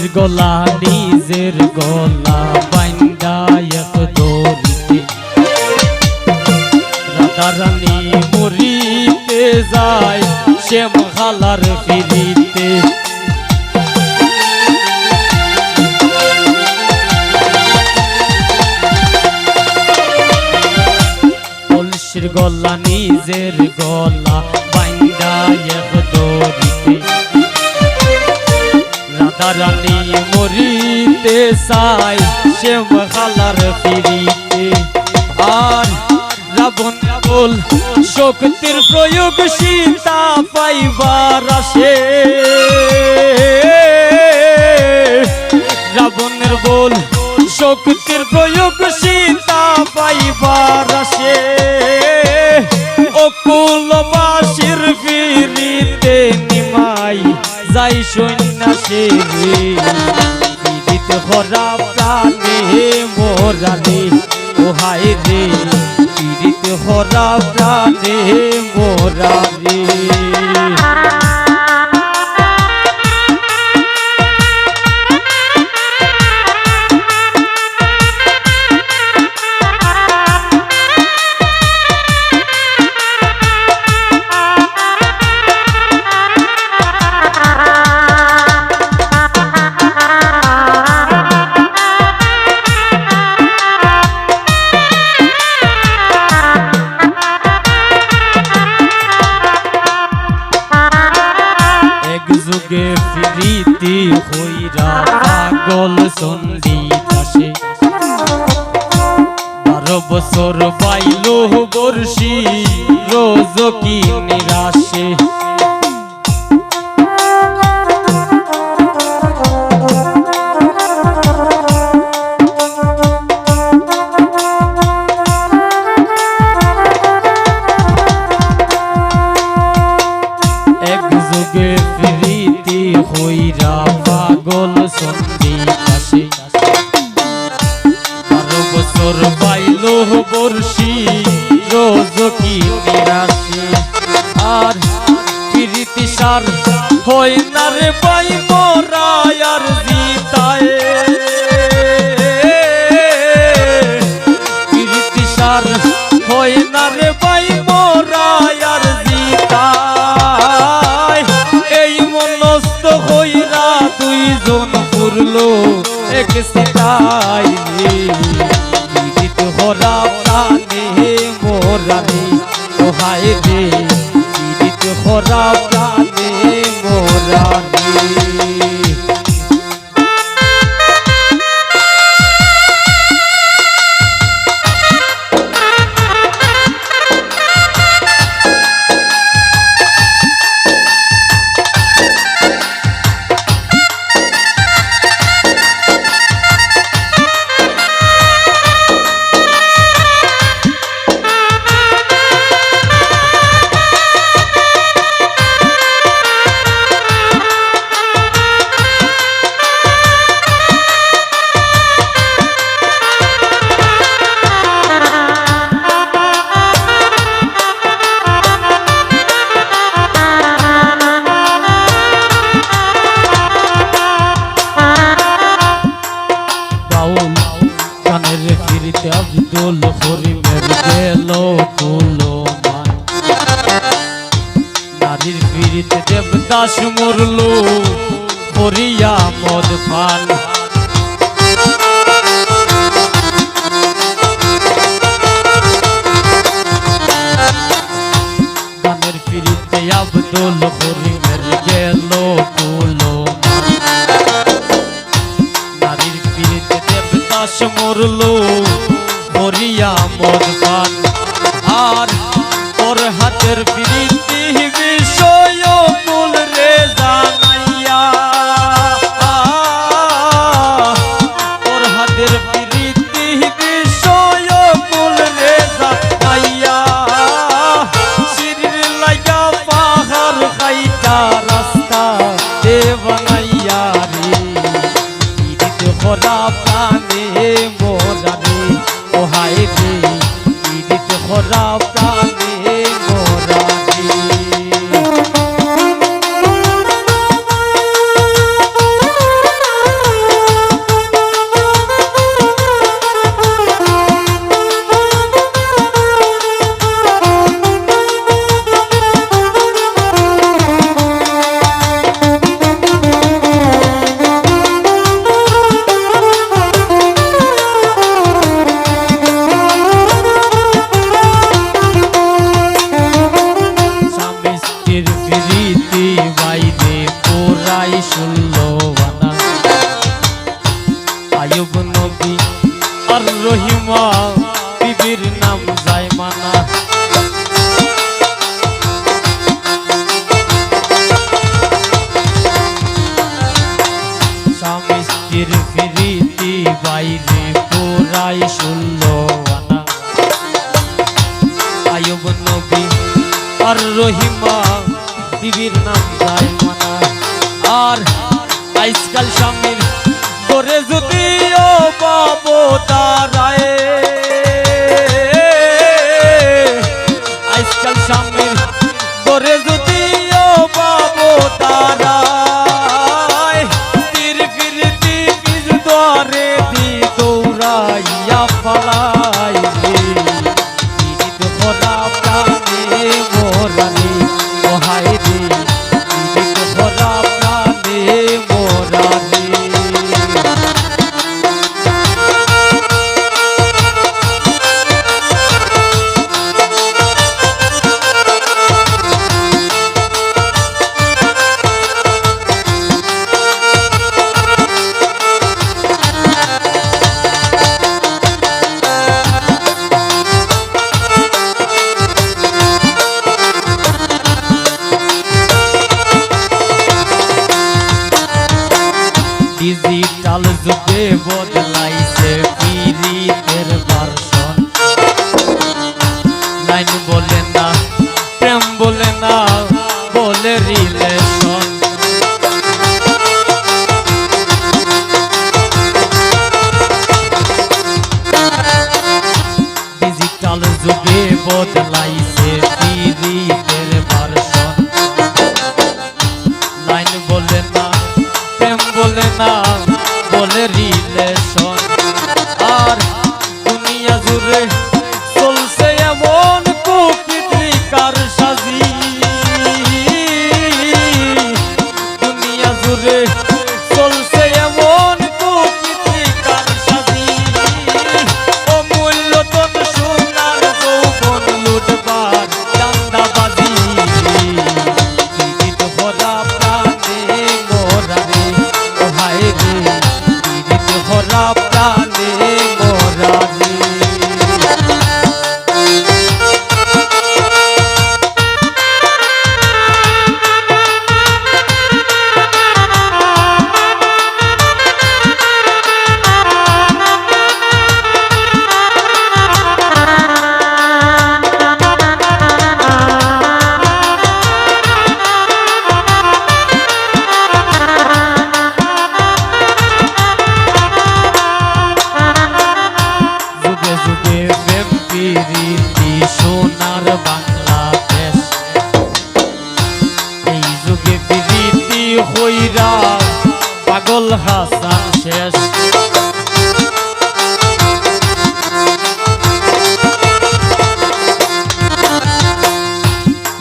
কলসির গলা নিজের গলা বাইন্দা এক দড়িতে রাধারানী মরিতে যায় শ্যাম খালার ফিরিতে কলসির গলা নিজের গলা বাইন্দা এক দড়িতে রাধারানী মরিতে চায় শ্যাম খালার ফিরিতে আর রাবণ বল শক্তির প্রয়োগ সীতা পাইবার আসে রাবণের বল শক্তির প্রয়োগ সীতা পাইবার আসে অকুলবাসীর ফিরিতে নিমাই যাই সন্ন্যাসে ফিরিতে হরা প্রাণে মোরালে ও হায় রে ফিরিতে হরা প্রাণে মোরালে যুগে ফিরিতে হইরা পাগল চন্ডী দাসে 12 বছর পাইল বর্ষি রোজ কি নিরাশে যুগে ফিরিতে হইরা পাগল চন্ডী দাসে 12 বছর পাইল বর্ষি রোজ কি নিরাশে আর ফিরিতে সার হয় না রে পাই মোরা আর জিতায় ফিরিতে সার হয় না রে পাই মোরা আর জিতায় হইরা দুইজন পুরলো এক সিতাই পীড়িত হরা প্রাণে মোরালে ও হায় রে পীড়িত হরা প্রাণে মোরালে ফিরিতে আব্দুল করিমের গেল কুলমান নারীর ফিরিতে দেবদাস মরল করিয়া মদ পান গানের ফিরিতে আব্দুল করিমের গেল কুলমান নারীর ফিরিতে দেবদাস মরল করিয়া মদ পান আর ওর হাতের প্রীতি বিষয় কুল রে জানাইয়া ওর হাতের প্রীতি বিষয় কুল রে জানাইয়া শিরির লাগা পাহাড় খাইটা রাস্তা দে বানাইয়া রে পীড়িত হরা প্রাণে মোরালে প্রায় 16 আনা। আয়ুব নবী আর রহিমা বিবির নাম যায় মানা। স্বামী স্ত্রীর প্রীতি বাইরে প্রায় 16 আনা। আয়ুব নবী আর রহিমা বিবির নাম যায় মানা। আর আজকাল স্বামীর করে যদিও পাবো তারায়, আজকাল স্বামীর করে যদিও পাবো তারায়, তীর ফিরতি বীজ দ্বারে দি দৌড়াইয়া পালাই রে। পীড়িত ভরা প্রাণে মোরারে ওহাই রে, পীড়িত ভরা প্রাণে মোরারে। ডিজিটাল যুগে বদলাইছে পীড়িতের ভার্সন। লাইন বলে না, প্রেম বলে না, বলে রিলেশন। ডিজিটাল যুগে বদলাইছে পীড়িতের ভার্সন। লাইন বলে না, প্রেম বলে না, বলে রিলেশন। আর দুনিয়া জুড়ে চলছে এমন কুকৃতিকার সাজি, দুনিয়া জুড়ে চলছে এমন কুকৃতিকার সাজি। অমূল্যতন সোনার যৌবন লুটবার চাঁদাবাজি। পীড়িত ভরা প্রাণে মোরারে ওহাই রে, পীড়িত ভরা প্রাণে মোরারে। যুগে যুগে প্রেম প্রীতি সোনার বাংলাদেশ। এই যুগে প্রীতি হইরা পাগল হাসান শেষ।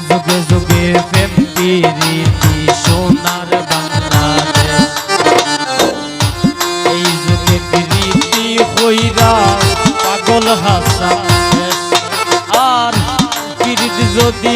যুগে যুগে প্রেম প্রীতি সোনার বাংলাদেশ। এই যুগে প্রীতি হইরা পাগল হাসান শেষ। আর পীড়িত যদি